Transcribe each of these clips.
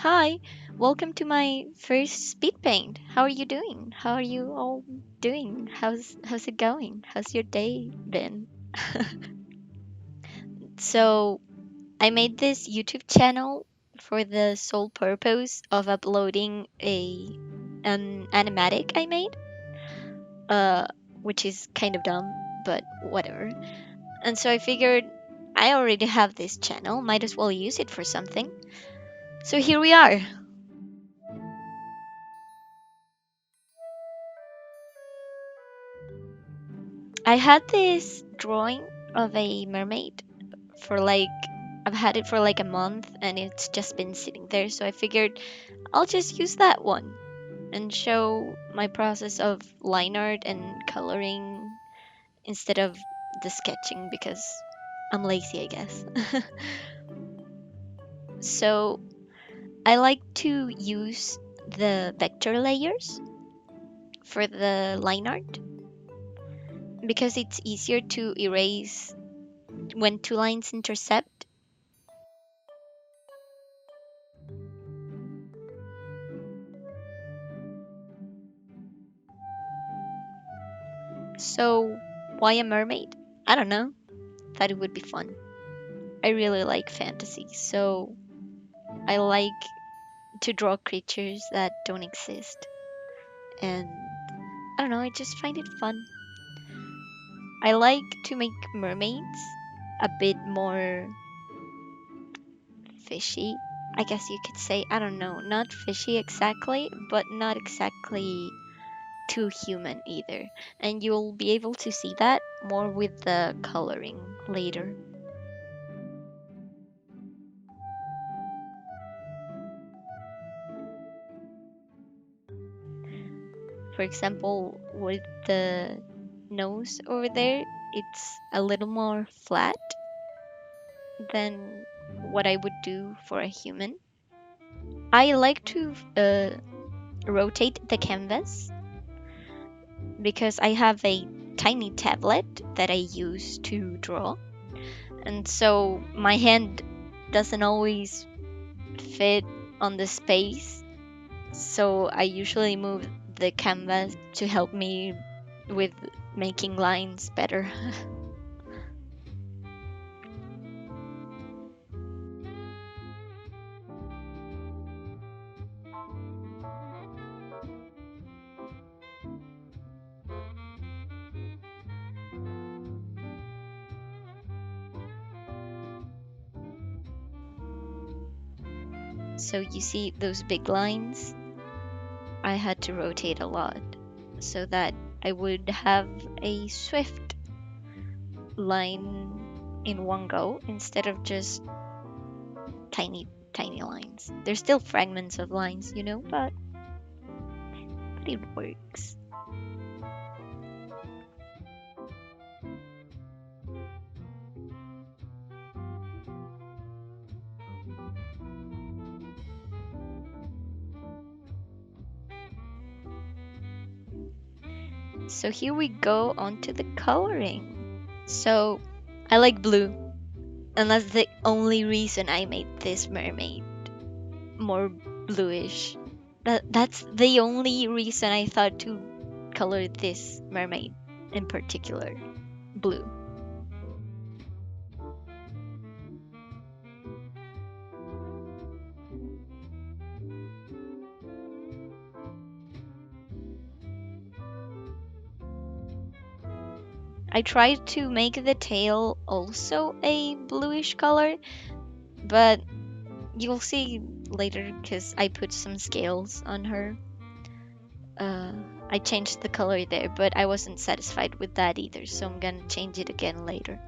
Hi, welcome to my first speed paint. How are you doing? How are you all doing? How's it going? How's your day been? So, I made this YouTube channel for the sole purpose of uploading an animatic I made, uh, which is kind of dumb, but whatever. And so I figured I already have this channel, might as well use it for something. So here we are. I had this drawing of a mermaid for like I've had it for like a month and it's just been sitting there, so I figured I'll just use that one and show my process of line art and coloring instead of the sketching because I'm lazy, I guess. So I like to use the vector layers for the line art because it's easier to erase when two lines intercept. So why a mermaid? I don't know. Thought it would be fun. I really like fantasy, so I like to draw creatures that don't exist. And I don't know, I just find it fun. I like to make mermaids a bit more fishy, I guess you could say. I don't know, not fishy exactly, but not exactly too human either. And you'll be able to see that more with the coloring later. For example, with the nose over there, it's a little more flat than what I would do for a human. I like to rotate the canvas because I have a tiny tablet that I use to draw, and so my hand doesn't always fit on the space, so I usually move the canvas to help me with making lines better. So you see those big lines? I had to rotate a lot so that I would have a swift line in one go instead of just tiny, tiny lines. There's still fragments of lines, but it works. So here we go on to the coloring. So I like blue, and that's the only reason I made this mermaid more bluish. That's the only reason I thought to color this mermaid in particular blue. I tried to make the tail also a bluish color, but you'll see later because I put some scales on her. Uh, I changed the color there, but I wasn't satisfied with that either, so I'm gonna change it again later.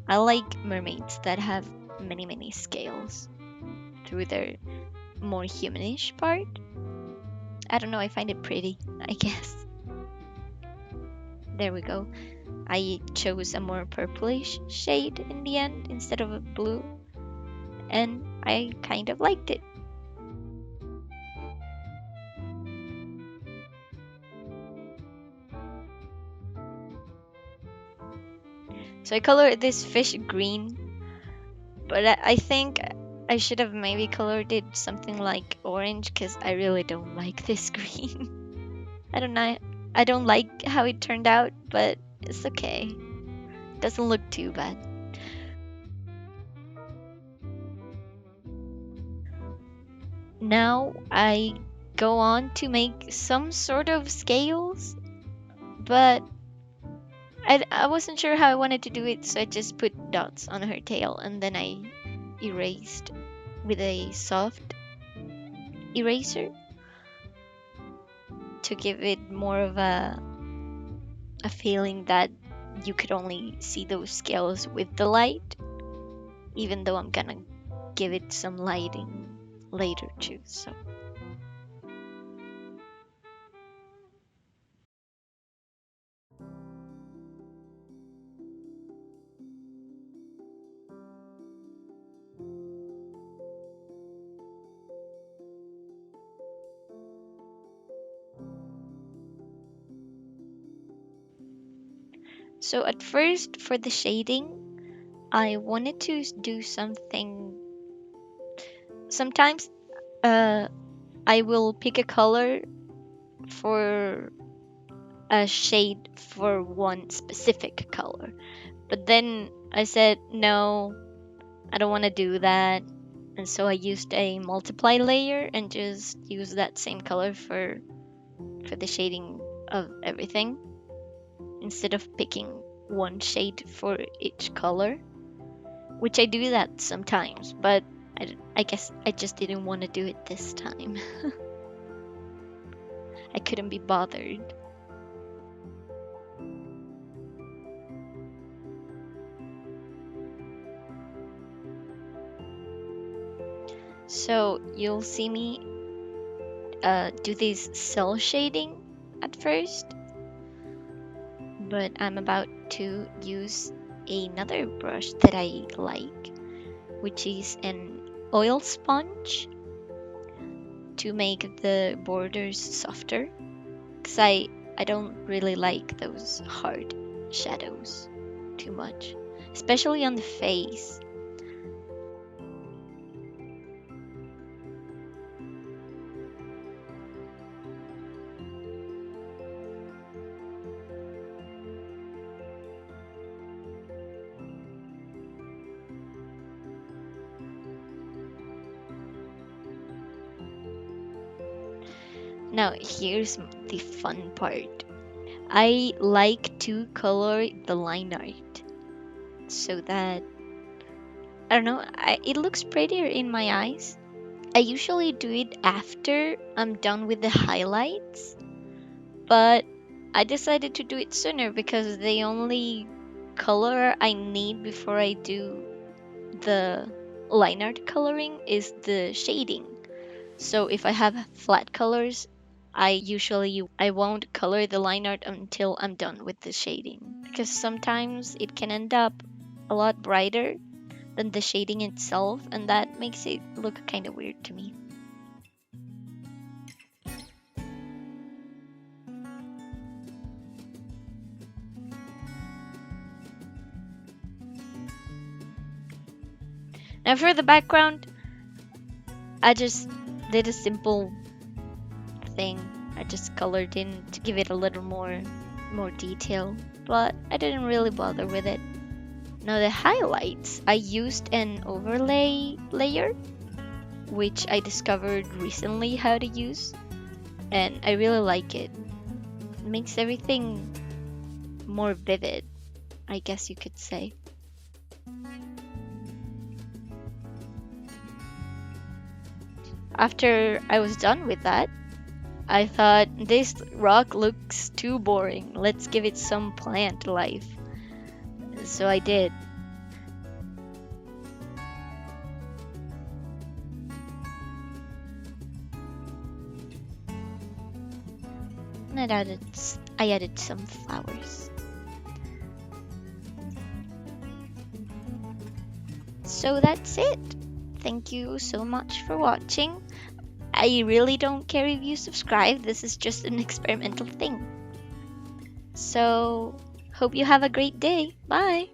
I like mermaids that have many, many scales through their more humanish part. I don't know, I find it pretty, I guess. There we go. I chose a more purplish shade in the end instead of a blue, and I kind of liked it. So I colored this fish green, but I think I should have maybe colored it something like orange because I really don't like this green. I don't know. I don't like how it turned out, but it's okay. Doesn't look too bad. Now I go on to make some sort of scales, but I wasn't sure how I wanted to do it, so I just put dots on her tail and then I erased with a soft eraser to give it more of a feeling that you could only see those scales with the light, even though I'm gonna give it some lighting later too. So at first for the shading, I wanted to do something. Sometimes uh, I will pick a color for a shade for one specific color. But then I said, no, I don't want to do that. And so I used a multiply layer and just used that same color for the shading of everything instead of picking one shade for each color, which I do that sometimes, but I guess I just didn't want to do it this time. I couldn't be bothered. So you'll see me do this cell shading at first, but I'm about to use another brush that I like, which is an oil sponge to make the borders softer, because I don't really like those hard shadows too much, especially on the face. Now here's the fun part. I like to color the line art so that I don't know, it looks prettier in my eyes. I usually do it after I'm done with the highlights, but I decided to do it sooner because the only color I need before I do the line art coloring is the shading. So if I have flat colors, I won't color the line art until I'm done with the shading because sometimes it can end up a lot brighter than the shading itself, and that makes it look kind of weird to me. Now for the background, I just did a simple thing. I just colored in to give it a little more detail, but I didn't really bother with it. Now the highlights, I used an overlay layer, which I discovered recently how to use, and I really like it. It makes everything more vivid, I guess you could say. After I was done with that, I thought this rock looks too boring. Let's give it some plant life. So I did. And I added some flowers. So that's it. Thank you so much for watching. I really don't care if you subscribe. This is just an experimental thing. So, hope you have a great day. Bye.